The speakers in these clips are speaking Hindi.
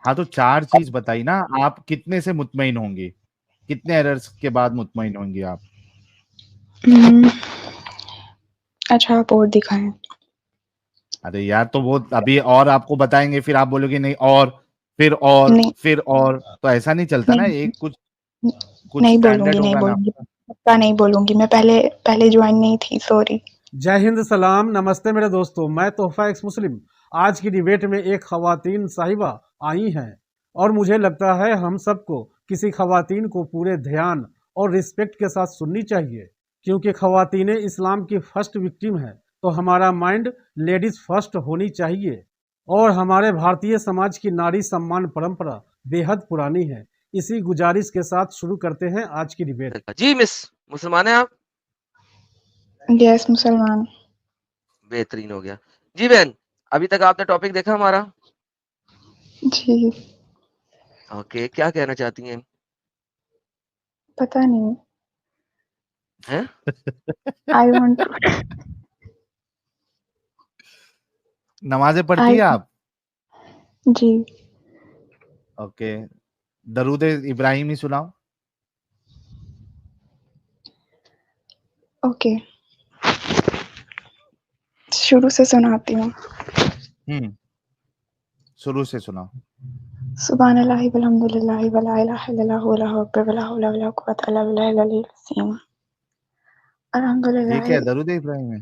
हाँ तो 4 चीज बताई ना, आप कितने से मुतमईन होंगी, कितने एरर्स के बाद मुतमईन होंगी आप? अच्छा आप और दिखाएं। अरे यार तो वो अभी और आपको बताएंगे, फिर आप बोलोगे नहीं और नहीं फिर और, तो ऐसा नहीं चलता ना, नहीं एक कुछ नहीं स्टैंडर्ड बोलूंगी, नहीं होगा ना। बोलूंगी, पक्का नहीं बोलूंगी। मैं पहले पहले ज्वाइन नहीं थी, सॉरी। जय हिंद, सलाम, नमस्ते मेरे दोस्तों। मैं तोहफा एक्स मुस्लिम। आज की डिबेट में एक खवातीन साहिबा आई हैं और मुझे लगता है हम सबको किसी खवातीन को पूरे ध्यान और रिस्पेक्ट के साथ सुननी चाहिए, क्योंकि खवातीनें इस्लाम की फर्स्ट विक्टिम है। तो हमारा माइंड लेडीज फर्स्ट होनी चाहिए और हमारे भारतीय समाज की नारी सम्मान परंपरा बेहद पुरानी है। इसी गुजारिश के साथ शुरू करते हैं आज की डिबेट। जी मिस, मुसलमान हैं आप? यस, मुसलमान। बेहतरीन हो गया जी। बहन, अभी तक आपने टॉपिक देखा हमारा? जी ओके, क्या कहना चाहती हैं? पता नहीं, हैं? आई वांट नमाजें पढ़ती आई है आप? जी ओके, दरूद इब्राहिमी सुनाओ। ओके, शुरू से सुनाती हूँ। शुरू से सुनाओ। सुब्हानल्लाहि वल्हम्दुलिल्लाहि वला इलाहा इल्लल्लाहु वल्लाहु अकबर वला हौला वला कुव्वता इल्ला बिल्लाहिल अलिय्यिल अज़ीम। ये अल्हम्दुलिल्लाहि क्या दरूद इब्राहिम है?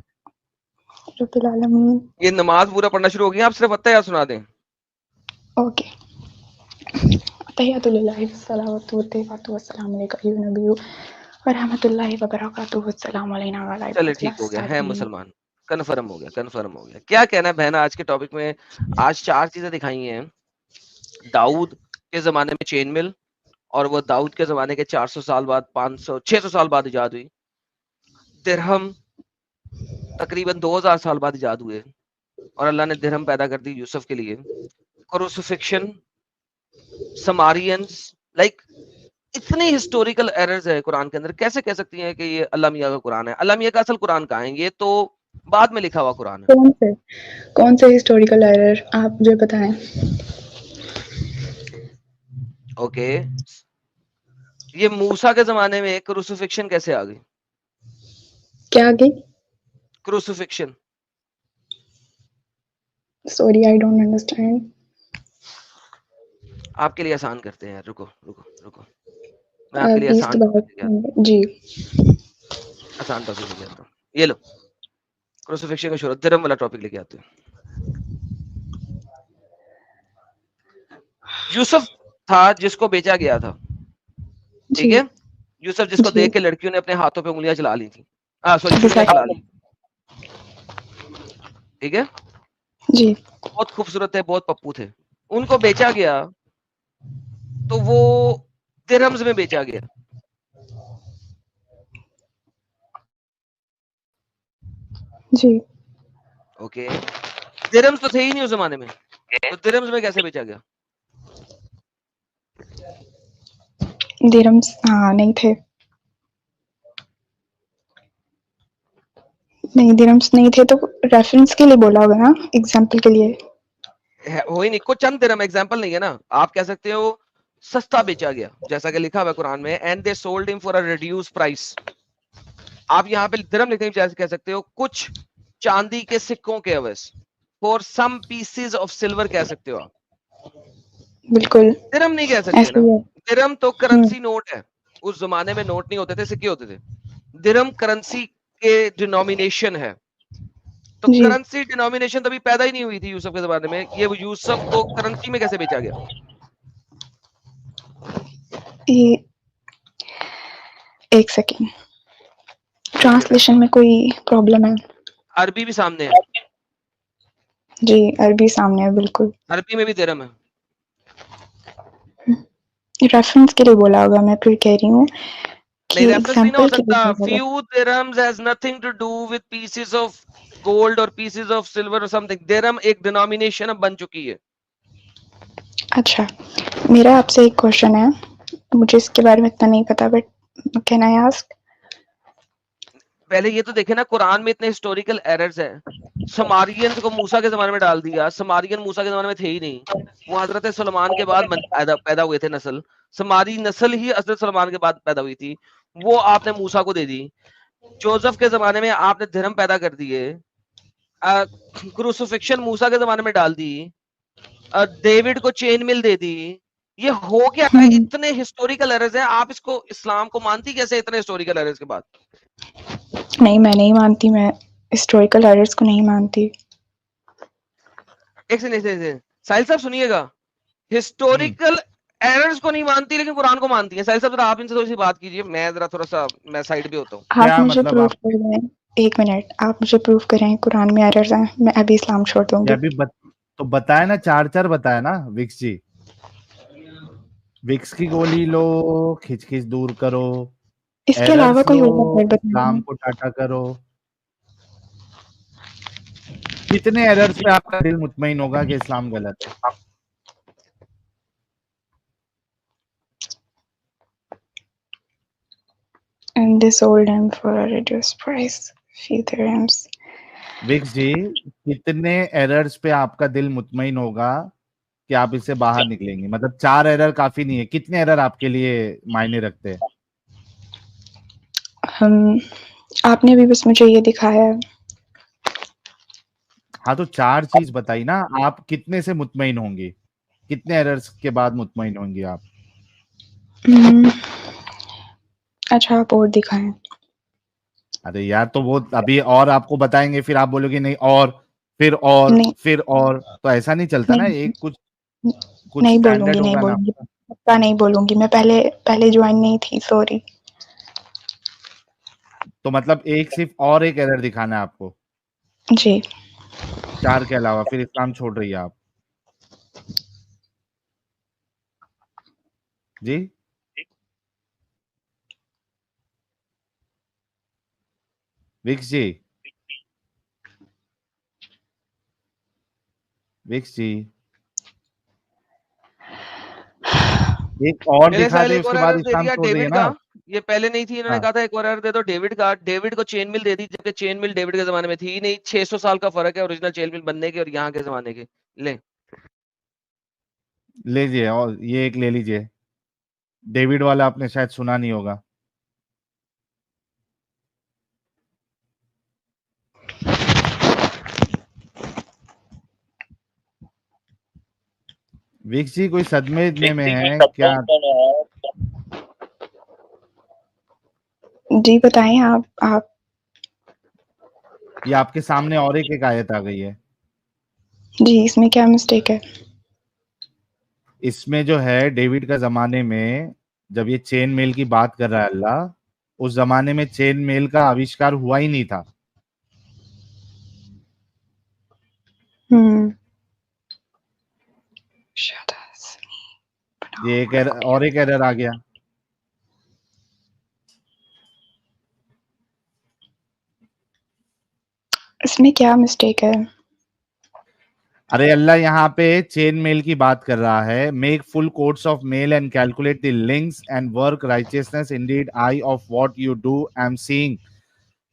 रब्बिल आलमीन। ये नमाज पूरा पढ़ना शुरू हो गया, आप सिर्फ अत्तहियात सुना दें। ओके, तहियतु लिल्लाहि वस्सलावतु वत्तहियतु वस्सलामु अलैका अय्युहन नबिय्यु व रहमतुल्लाहि व बरकातुहू। अस्सलामु अलैना व अलैका चलिए ठीक हो गया है, मुसलमान कन्फर्म हो गया, कन्फर्म हो गया। क्या कहना है बहन आज के टॉपिक में? आज 4 चीजें दिखाई हैं। दाऊद के जमाने में चेन मिल, और वो दाऊद के जमाने के 400 साल बाद, 500 600 साल बाद इजाद हुई। दिरहम तकरीबन 2000 साल बाद इजाद हुए और अल्लाह ने दिरहम पैदा कर दी यूसुफ के लिए। क्रूसिफिक्शन, समारियंस, लाइक इतनी हिस्टोरिकल एरर्स है कुरान के अंदर। कैसे कह सकती हैं कि ये अल्लाह मियां का कुरान है? अल्लाह मियां का असल कुरान कहाँ है? ये तो बाद में लिखा हुआ कुरान है। कौन से हिस्टोरिकल एरर आप मुझे बताएं। ओके, ये मूसा के जमाने में क्रूसिफिक्शन कैसे आ गई? क्या आ गई? Crucifixion. Sorry, I don't understand. आपके लिए आसान करते हैं, रुको रुको रुको, मैं आपके लिए आसान जी आसान टॉपिक लेके आता हूँ। ये लो, क्रूसिफिक्शन का शुरू दिरहम वाला टॉपिक लेके आते हैं। यूसुफ था जिसको बेचा गया था, ठीक है? यूसुफ जिसको देख के लड़कियों ने अपने हाथों पे उंगलियां चला ली थी, सॉरी चुड़ियां चला ली, ठीक है? जी, बहुत खूबसूरत थे, बहुत पप्पू थे। उनको बेचा गया तो वो दिरहम्स में बेचा गया। जी ओके, दिरहम्स तो थे ही नहीं उस जमाने में, तो दिरहम्स में कैसे बेचा गया? दिरहम्स नहीं थे, नहीं दिरहम्स नहीं थे, तो रेफरेंस के लिए बोला होगा ना, एग्जांपल के लिए। हो ही नहीं, कुछ चंद दिरहम एग्जांपल नहीं है ना। आप कह सकते हो सस्ता बेचा गया, जैसा कि लिखा हुआ है कुरान में, and they sold him for a reduce price. आप यहाँ पे दिरहम लिखने की जैसे कह सकते हो कुछ चांदी के सिक्कों के अवज, for some pieces of silver कह सकते हो आप। बिल्कुल दिरहम नहीं कह सकते ना। दिरहम तो करेंसी नोट है। उस जमाने में नोट नहीं होते थे, सिक्के होते थे। दिरहम करेंसी के डिनोमिनेशन है, तो करेंसी डिनोमिनेशन तभी पैदा ही नहीं हुई थी यूसुफ के जमाने में। ये यूसुफ को करेंसी में कैसे बेचा गया? ये एक सेकेंड, ट्रांसलेशन में कोई प्रॉब्लम है? अरबी भी सामने है। जी, अरबी सामने है, बिल्कुल। अरबी में भी दिरहम है। रेफरेंस के लिए बोला होगा, मैं फिर कह रही हूँ नहीं, रेफरेंस नहीं ना हो सकता। few dirhams has nothing to do with pieces of gold or pieces of silver or something. दिरहम एक डिनोमिनेशन अब बन चुकी है। अच्छा, मेरा आपसे एक क्वेश्चन है, मुझे इसके बारे में इतना नहीं पता, बट कैन आई आस्क? पहले ये तो देखे ना, कुरान में इतने हिस्टोरिकल एरर्स हैं। समारियन को मूसा के जमाने में डाल दिया, समारियन मूसा के जमाने में थे ही नहीं, वो हजरत सुलेमान के बाद पैदा हुए थे नस्ल, समारी नस्ल ही हजरत सुलेमान के बाद पैदा हुई थी, वो आपने मूसा को दे दी। जोसेफ के जमाने में आपने धर्म पैदा कर दिए, क्रूसिफिक्शन मूसा के जमाने में डाल दी, डेविड को चेन मिल दे दी। ये हो क्या है? इतने हिस्टोरिकल एरर्स हैं, आप इसको इस्लाम को मानती कैसे इतने हिस्टोरिकल एरर्स के बाद? नहीं, मैं नहीं मानती, मैं हिस्टोरिकल एरर्स को नहीं मानती। एक सेकंड साहिल साहब सुनिएगा, हिस्टोरिकल एरर्स को नहीं मानती लेकिन कुरान को मानती है। साहिल साहब जरा आप इनसे थोड़ी सी बात कीजिए, मैं जरा थोड़ा सा मैं साइड पे होता हूँ। आप मुझे प्रूफ करें, एक मिनट, आप मुझे प्रूफ करें कुरान में एरर्स हैं, मैं अभी इस्लाम छोड़ दूंगी। अभी तो बताया ना, 4 बताया ना विक्स जी। विक्स की गोली लो, खिच दूर करो, इसके अलावा कोई और इस्लाम को टाटा करो। कितने एरर्स पे आपका दिल मुतमईन होगा कि इस्लाम गलत है? And they sold him for a reduced price, few dirhams. विक्स जी, कितने एरर्स पे आपका दिल मुतमईन होगा कि आप इससे बाहर निकलेंगे? मतलब 4 एरर काफी नहीं है, कितने एरर आपके लिए मायने रखते हैं? आपने भी बस मुझे ये दिखाया है। हाँ तो 4 चीज बताई ना, आप कितने से मुतमईन होंगी? कितने एरर्स के बाद मुतमईन होंगी आप? अच्छा, आप और दिखाएं। अरे यार, तो वो अभी और आपको बताएंगे, फिर आप बोलोगे नहीं, और फिर और नहीं, फिर और, तो ऐसा नहीं चलता ना। एक कुछ नहीं बोलूंगी, नहीं बोलूंगी, पक्का नहीं बोलूंगी। मैं पहले ज्वाइन नहीं थी, सॉरी। तो मतलब सिर्फ और एक एरर दिखाना है आपको जी, 4 के अलावा, फिर इस्लाम छोड़ रही है आप जी? विक्स जी, विक्स जी, एक और दिखा दे, उसके बाद इस्लाम छोड़ रही है ना। ये पहले नहीं थी, इन्होंने कहा था एक और एरर दे दो डेविड का। डेविड को चेन मिल दे दी, जबकि चेन मिल डेविड के जमाने में थी ही नहीं। 600 साल का फर्क है ओरिजिनल चेन मिल बनने के और यहाँ के जमाने के। ले लीजिए, और ये एक ले लीजिए। डेविड वाला आपने शायद सुना नहीं होगा। विक्स जी, कोई सदमे में है क्या? जी बताएं आप। ये आपके सामने और एक आयत आ गई है। जी, इसमें क्या मिस्टेक है? इसमें जो है, डेविड का जमाने में जब ये चेन मेल की बात कर रहा है अल्लाह, उस जमाने में चेन मेल का आविष्कार हुआ ही नहीं था। ये एक एरर आ गया। इसमें क्या मिस्टेक है? अरे अल्लाह यहाँ पे चेन मेल की बात कर रहा है। Make full quotes of male and calculate the links and work righteousness Indeed I of what you do I am seeing.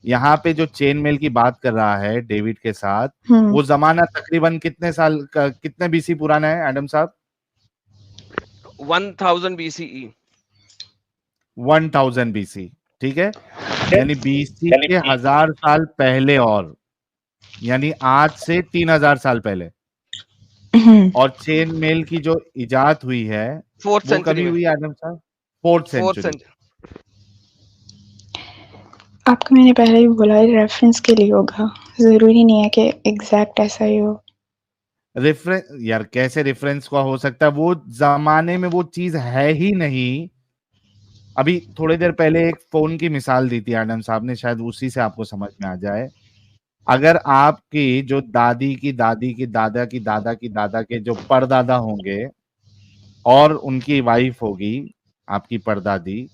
यहाँ पे जो चेन मेल की बात कर रहा है डेविड के साथ, वो जमाना तकरीबन कितने साल का, कितने बीसी पुराना है एडम साहब? 1000 BCE। 1000 BC, ठीक है, यानी बीसी के 1000 साल पहले, और यानी आज से 3000 साल पहले। और चेन मेल की जो इजाद हुई है वो कभी हुई आदम साहब? 4th century. आपको मैंने पहले ही बोला, रेफरेंस के लिए होगा, जरूरी नहीं है कि एग्जैक्ट ऐसा ही हो। रेफरेंस यार, कैसे रेफरेंस का हो सकता है? वो जमाने में वो चीज है ही नहीं। अभी थोड़ी देर पहले एक फोन की मिसाल दी थी आदम साहब ने, शायद उसी से आपको समझ में आ जाए। अगर आपकी जो दादी की दादी की दादा की दादा की दादा के जो परदादा होंगे और उनकी वाइफ होगी आपकी परदादी,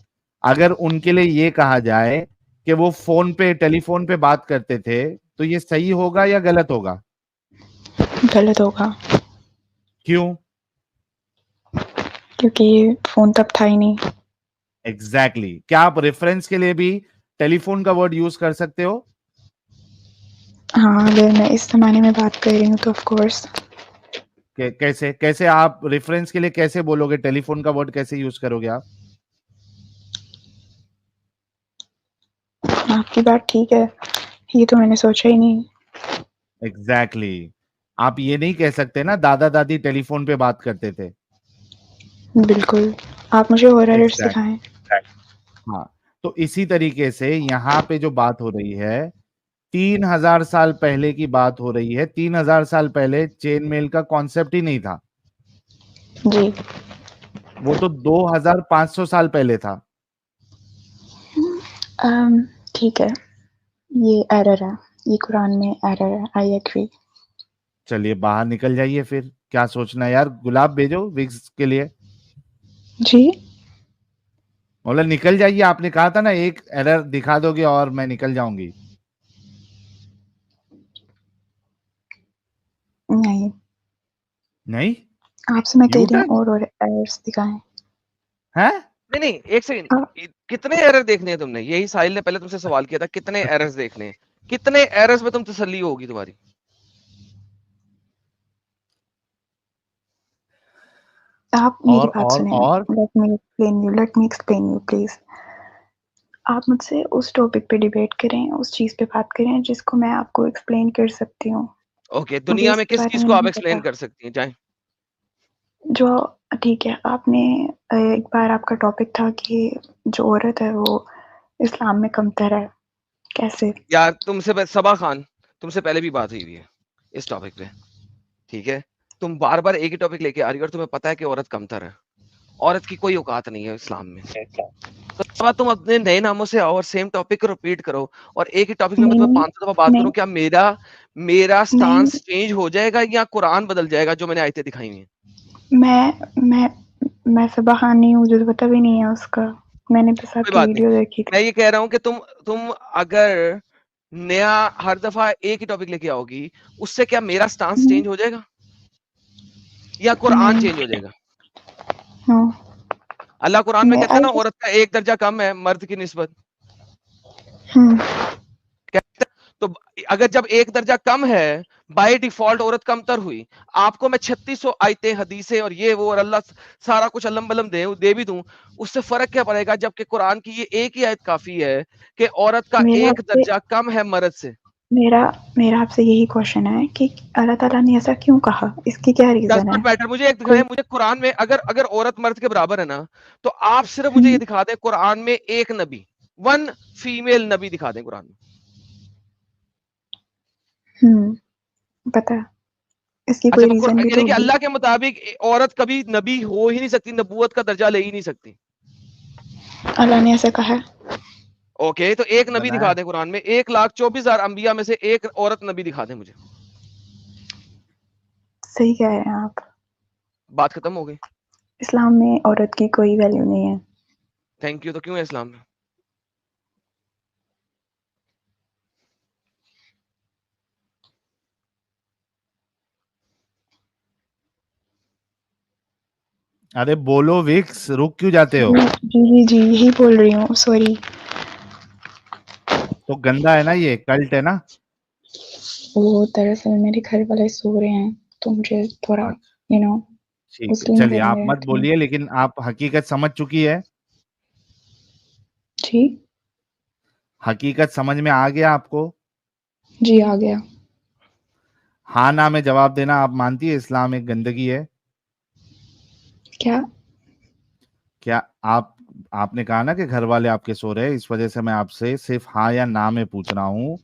अगर उनके लिए ये कहा जाए कि वो फोन पे, टेलीफोन पे बात करते थे, तो ये सही होगा या गलत होगा? गलत होगा। क्यों? क्योंकि फोन तब था ही नहीं। एग्जैक्टली। क्या आप रेफरेंस के लिए भी टेलीफोन का वर्ड यूज कर सकते हो? हाँ, अगर मैं इस जमाने में बात कर रही हूँ तो ऑफ कोर्स। कैसे कैसे आप रेफरेंस के लिए कैसे बोलोगे? टेलीफोन का वर्ड कैसे यूज करोगे आप? आपकी बात ठीक है, ये तो मैंने सोचा ही नहीं। एग्जैक्टली आप ये नहीं कह सकते ना दादा दादी टेलीफोन पे बात करते थे। बिल्कुल, आप मुझे हॉरर एग्जैक्ट सिखाएं। हाँ, तो इसी तरीके से यहाँ पे जो बात हो रही है 3000 साल पहले की बात हो रही है। 3000 साल पहले चेन मेल का कॉन्सेप्ट ही नहीं था, जी। वो तो 2500 साल पहले था। ठीक है, ये एरर है, ये कुरान में एरर है, आई एग्री। चलिए बाहर निकल जाइए, फिर क्या सोचना है यार। गुलाब भेजो विक्स के लिए। जी। मतलब निकल जाइए, आपने कहा था ना एक एरर दिखा दोगे और मैं निकल जाऊंगी। नहीं, नहीं आपसे मैं कह यू रही हूँ टर्न और एरर्स दिखाएं। है। नहीं नहीं, एक सेकंड, आप कितने एरर देखने हैं तुमने? यही साहिल ने पहले तुमसे सवाल किया था, कितने एरर्स देखने हैं? कितने एरर्स में तुम तसल्ली होगी तुम्हारी? मेरी और बात और सुने। और let me explain you please. आप मुझसे उस टॉपिक पे डिबेट करें, उस चीज पे बात करें जिसको मैं आपको एक्सप्लेन कर सकती हूँ। ओके, मुझे दुनिया में इसके किस बारे चीज में को आप नहीं एक्सप्लेन पता। कर सकती हैं? जाए। जो ठीक है, आपने एक बार आपका टॉपिक था कि जो औरत है वो इस्लाम में कमतर है, कैसे? यार तुमसे सबा खान, तुमसे पहले भी बात हुई है इस टॉपिक पे, ठीक है? तुम बार बार एक ही टॉपिक लेके आ रही हो और तुम्हें पता है कि औरत कमतर है। औरत की कोई औकात नहीं है इस्लाम में। तो सबा तुम अपने नए नामों से आओ और सेम टॉपिक को रिपीट करो और एक ही टॉपिक में नहीं मतलब नहीं 500 दफा बात करो। नहीं क्या मेरा मेरा नहीं, स्टांस चेंज हो जाएगा या कुरान बदल जाएगा जो मैंने आयतें दिखाई हुई हैं? मैं सबा खान नहीं हूँ, मुझे तो पता भी नहीं है उसका। मैंने बस कोई आपकी बात नहीं। वीडियो देखी थी। मैं ये कह रहा हूँ कि तुम अगर नया हर दफा एक ही टॉपिक लेके आओगी, उससे क्या मेरा स्टांस हम्म, चेंज हो जाएगा या कुरान नहीं। चेंज हो जाएगा? हाँ, अल्लाह कुरान में मैं कहता है आई ना, जस्ट औरत का एक दर्जा कम है मर्द की निस्बत। हम्म कहता है, तो अगर जब एक दर्जा कम है, बाय डिफॉल्ट औरत कमतर हुई। आपको मैं 3600 आयतें हदीसें और ये वो और अल्लाह सारा कुछ अल्लम बलम दे भी दूं, उससे फर्क क्या पड़ेगा? जबकि कुरान की ये एक ही आयत काफी है कि औरत का मेरा एक आपसे दर्जा कम है मर्द से। मेरा मेरा आपसे यही क्वेश्चन है कि अल्लाह ताला ने ऐसा क्यों कहा, इसकी क्या डज रीजन है? Not matter. मुझे एक दिखाएं, कोई मुझे कुरान में अगर अगर औरत मर्द के बराबर है ना, तो आप सिर्फ मुझे ये हम्म दिखा दें कुरान में एक नबी, वन फीमेल नबी दिखा दें कुरान में। पता है, इसकी अच्छा, कोई रीजन भी तो यानी कि होगी। अल्लाह के मुताबिक औरत कभी नबी हो ही नहीं सकती, नबूवत का दर्जा ले ही नहीं सकती। अल्लाह ने ऐसा कहा है। ओके, तो एक नबी दिखा बनाया दें कुरान में, 1,24,000 अंबिया में से एक औरत नबी दिखा दें मुझे। सही कह रहे हैं आप। बात खत्म हो गई। इस्लाम में औरत की कोई वैल्यू नहीं है। Thank you. तो क्यों है इस्लाम में? अरे बोलो विक्स, रुक क्यों जाते हो? जी यही बोल रही हूँ, सॉरी। तो गंदा है ना, ये कल्ट है ना। वो दरअसल मेरे घर वाले सो रहे हैं तो मुझे थोड़ा अच्छा यू नो ठीक है, मुस्लिम चलिए घर आप में मत रहती हूँ। बोलिए, लेकिन आप हकीकत समझ चुकी है। जी हकीकत समझ में आ गया आपको? जी आ गया। हाँ ना में जवाब देना। आप मानती है इस्लाम एक गंदगी है? क्या? क्या आप आपने कहा ना कि घर वाले आपके सो रहे हैं, इस वजह से मैं आपसे सिर्फ हाँ या ना में पूछ रहा हूँ।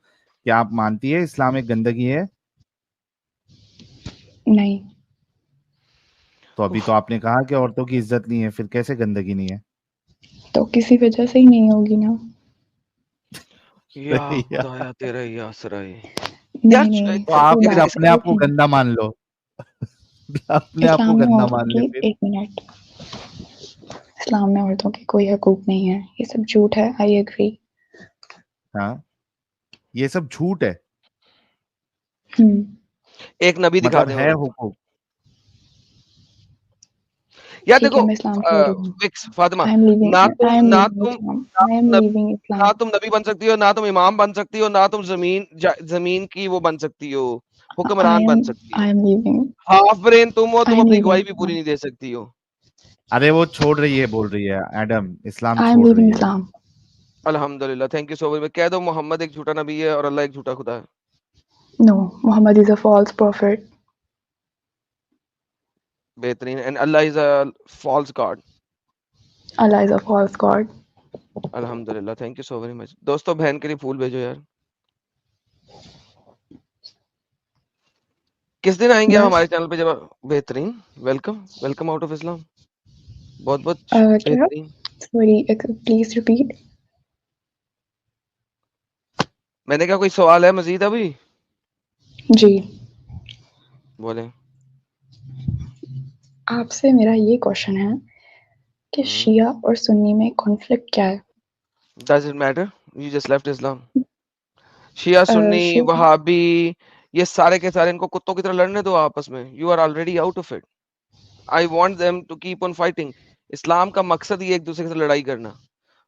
क्या आप मानती है इस्लाम एक गंदगी है? नहीं, तो अभी तो उफ, आपने कहा कि औरतों की इज्जत नहीं है, फिर कैसे गंदगी नहीं है? तो किसी वजह से ही नहीं होगी ना। या या, खुदाया तेरा या सराय। यार नहीं नहीं, तो आप फिर बात अपने आप को एक मिनट। गंदा मान लो। अपने आप को इस्लाम में गंदा औरतों मान की ले फिर। एक मिनट, इस्लाम में औरतों की कोई हकूक नहीं है, ये सब झूठ है, आई एग्री। हाँ, ये सब झूठ है। हम्म एक नबी दिखा मतलब दें है औरत। हुकूक। या ठीक देखो है, मैं इस्लाम छोड़ रही हूँ। विक्स फातिमा, आई एम लीविंग ना आई तुम एम ना लीविंग तुम इस्लाम, ना आई एम तुम नबी लीविंग ना इस्लाम। तुम नबी बन सकती हो, ना तुम इमाम बन सकती हो, ना तुम जमीन की वो बन सकती हो, हुक्मरान बन सकती हो। आई एम लीविंग हाफ ब्रेन तुम हो, आई तुम एम अपनी लीविंग गवाही भी पूरी इस्लाम, नहीं दे सकती हो। अरे वो छोड़ रही है, बोल रही है एडम, इस्लाम आई एम छोड़ रही लीविंग है। इस्लाम। अल्हम्दुलिल्लाह, थैंक यू सो मच। कह दो मोहम्मद एक झूठा नबी है और अल्लाह एक झूठा खुदा है। No, Muhammad is a false prophet. बेहतरीन। And Allah is a false god. Allah is a false god. अल्हम्दुलिल्लाह, thank you so very much. दोस्तों बहन के लिए फूल भेजो यार। किस दिन आएंगे आप बस हमारे चैनल पे? जब बेहतरीन, welcome welcome out of Islam, बहुत बहुत क्या? बेहतरीन। Sorry, please repeat. मैंने कहा कोई सवाल है मजीद अभी? जी, बोले। आपसे मेरा ये क्वेश्चन है कि शिया और सुन्नी में कॉन्फ्लिक्ट क्या है? Does it matter? You just left Islam. शिया सुन्नी शिया वहाबी ये सारे के सारे इनको कुत्तों की तरह लड़ने दो आपस में। You are already out of it. I want them to keep on fighting. इस्लाम का मकसद ही एक दूसरे के साथ लड़ाई करना।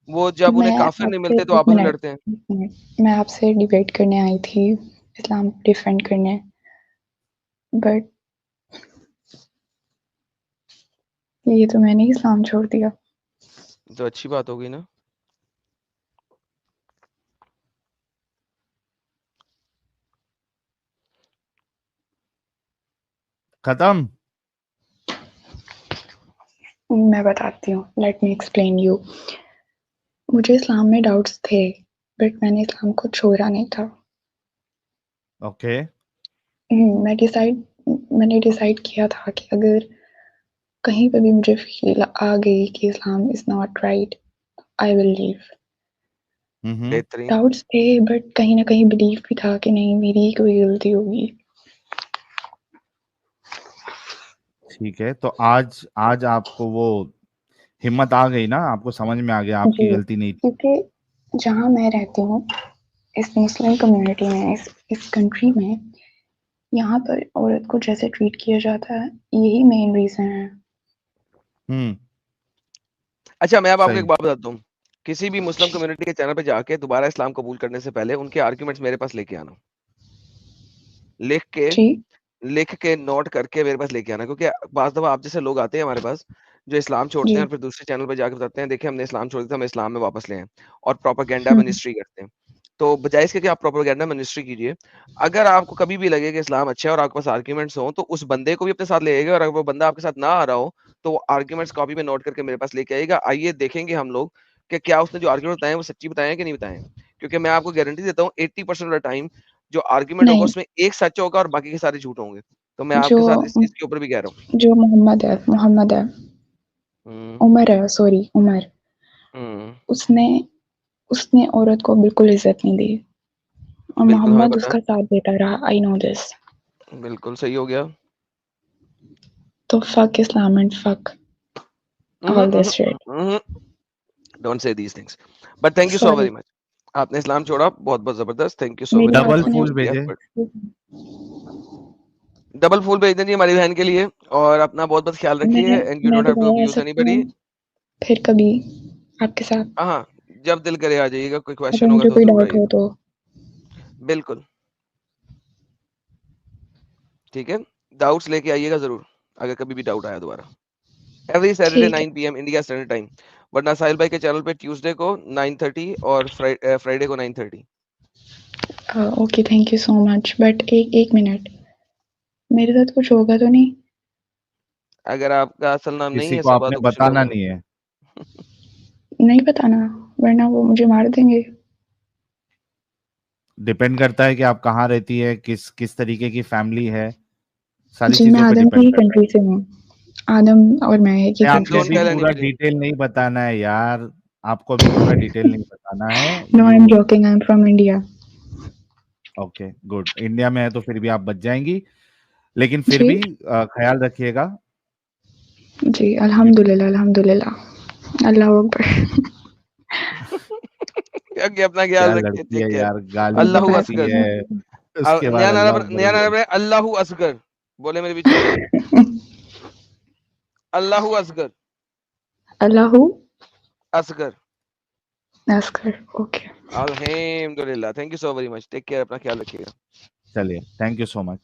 वो जब उन्हें मैं काफिर नहीं आपसे मिलते तो एक आपस में मिनट लड़ते हैं। एक मिनट, मैं आपसे डिबेट करने आई थी, इस्लाम डिफेंड करने, बट ये तो मैंने ही इस्लाम छोड़ दिया। तो अच्छी बात होगी ना। खत्म। मैं बताती हूँ, लेट मी एक्सप्लेन यू। मुझे इस्लाम में डाउट्स थे, बट मैंने इस्लाम को छोड़ा नहीं था। ओके। मैंने डिसाइड किया था कि अगर कहीं पे भी मुझे फील आ गई कि Islam is not right, I will leave. बेहतरीन। डाउट्स थे, बट कहीं ना कहीं बिलीव भी था कि नहीं, मेरी ही कोई गलती होगी। ठीक है, तो आज आज आपको वो हिम्मत आ गई ना, आपको समझ में आ गया आपकी जी, गलती नहीं थी। क्योंकि जहाँ मैं रहती हूँ, इस मुस्लिम कम्युनिटी में, इस कंट्री में, यहाँ पर औरत को जैसे ट्रीट किया जाता है, यही मेन रीजन है। हम्म। अच्छा, मैं अब आपको एक सही। बात बताता हूँ। किसी भी मुस्लिम कम्युनिटी के चैनल पे जाके दोबारा इस्लाम कबूल करने से पहले उनके आर्ग्यूमेंट्स मेरे पास लेके आना, जी लिख के नोट करके मेरे पास लेके आना। क्योंकि बाज़ दफ़ा आप जैसे लोग आते हैं हमारे पास जो इस्लाम छोड़ते जी। हैं और फिर दूसरे चैनल पे जाके बताते हैं देखिए हमने इस्लाम छोड़ दिया, हमें इस्लाम में वापस ले आए, और प्रोपेगेंडा मिनिस्ट्री करते हैं। तो बजाय इसके कि आप प्रोपेगेंडा मिनिस्ट्री कीजिए, अगर आपको कभी भी लगे कि इस्लाम अच्छा है और आपके पास आर्ग्यूमेंट्स हो, तो उस बंदे को भी अपने साथ ले आइएगा, और अगर वो बंदा आपके साथ ना आ रहा हो तो वो आर्ग्यूमेंट्स कॉपी में नोट करके मेरे पास लेके आइएगा। आइए देखेंगे हम लोग कि क्या उसने जो आर्ग्यूमेंट बताए वो सच्ची बताए हैं कि नहीं बताए हैं। क्योंकि मैं आपको गारंटी देता हूँ 80% ऑफ द टाइम जो आर्ग्यूमेंट होगा नहीं, उसमें एक सच होगा और बाकी के सारे झूठ होंगे। तो मैं जो आपके साथ इस चीज के ऊपर भी कह रहा हूँ। जो मोहम्मद है, हम्म, उमर, हम्म, उसने उसने औरत को बिल्कुल इज्जत नहीं दी, और बिल्कुल हमें मोहम्मद पता उसका साथ देता रहा। I know this. है, बिल्कुल सही हो गया। तो fuck Islam and fuck all this shit. Don't say these things, but thank you so sorry, very much. आपने इस्लाम छोड़ा, बहुत बहुत जबरदस्त, थैंक यू सो मेरी वेरी बात डबल मच फूल सुने। भेजे। डबल फूल भेज दीजिए हमारी बहन के लिए, और अपना बहुत बहुत ख्याल रखिए, एंड यू मैं डोंट हैव टू दोबारा आ अब्यूज सकती एनीबॉडी। हूँ फिर कभी आपके साथ, हाँ, जब दिल करे आ जाइएगा, कोई अगर क्वेश्चन होगा मुझे तो कोई जरूर डाउट हो आइएगा। तो। बिल्कुल ठीक है, डाउट्स लेके आइएगा जरूर, अगर कभी भी डाउट आया दोबारा। एवरी सैटरडे ठीक 9 PM इंडिया स्टैंडर्ड टाइम, वरना साहिल भाई के चैनल पे ट्यूसडे को 9:30 और फ्राइडे को 9:30। है। Okay, thank you so much, but एक मिनट, मेरे साथ कुछ होगा तो नहीं? अगर आपका असल नाम नहीं किसी है को सबा आपने तो कुछ नहीं बताना होगा। नहीं है। नहीं बताना, वरना वो मुझे मार देंगे। डिपेंड करता है कि आप कहाँ रहती है, किस किस तरीके की फैमिली है, सारी जी, मैं चीजों पे आदम की डिपेंड ही करता है। कंट्री से हूँ। आदम और मैं एक ही आपको कंट्री डोंट से अभी हूँ। टेल पूरा एनीबॉडी। डिटेल नहीं बताना है यार, आपको अभी पूरा डिटेल नहीं बताना है। No, I am you joking, I am from India. Okay good, India में है तो फिर भी आप बच जाएंगी, लेकिन फिर जी भी ख्याल रखिएगा। जी, यू अल्हम्दुलिल्लाह अल्हम्दुलिल्लाह, अल्लाह अकबर। क्योंकि अपना क्या ख्याल रखिए, लड़की टेक है केयर। यार, गाली भी अल्लाहू देती असगर। है, उसके बाद अल्लाह अकबर नया बोल। नारा है, अल्लाहू असगर। बोले मेरे बीच में। अल्लाहु असगर। अल्लाहु असगर। अस्कर। ओके। अल्हम्दुलिल्लाह। Thank you so very much. Take care, अपना ख्याल रखिएगा। चलिए, थैंक यू सो मच।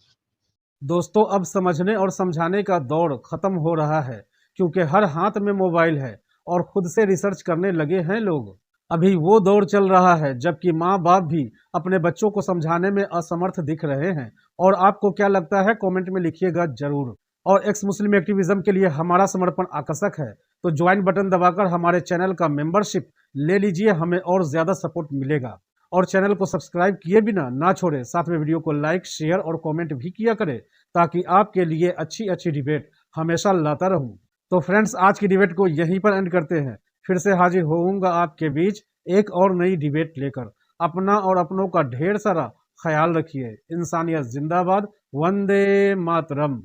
दोस्तों, अब समझने और समझाने का दौर खत्म हो रहा है, क्योंकि हर हाथ में मोबाइल है और खुद से रिसर्च करने लगे हैं लोग। अभी वो दौर चल रहा है जबकि माँ बाप भी अपने बच्चों को समझाने में असमर्थ दिख रहे हैं। और आपको क्या लगता है, कमेंट में लिखिएगा जरूर। और एक्स मुस्लिम एक्टिविज्म के लिए हमारा समर्पण आकर्षक है, तो ज्वाइन बटन दबाकर हमारे चैनल का मेंबरशिप ले लीजिए, हमें और ज्यादा सपोर्ट मिलेगा। और चैनल को सब्सक्राइब किए बिना ना छोड़े, साथ में वीडियो को लाइक, शेयर और कमेंट भी किया करें, ताकि आपके लिए अच्छी अच्छी डिबेट हमेशा लाता रहूं। तो फ्रेंड्स, आज की डिबेट को यहीं पर एंड करते हैं। फिर से हाजिर होऊंगा आपके बीच एक और नई डिबेट लेकर। अपना और अपनों का ढेर सारा ख्याल रखिए। इंसानियत जिंदाबाद। वंदे मातरम।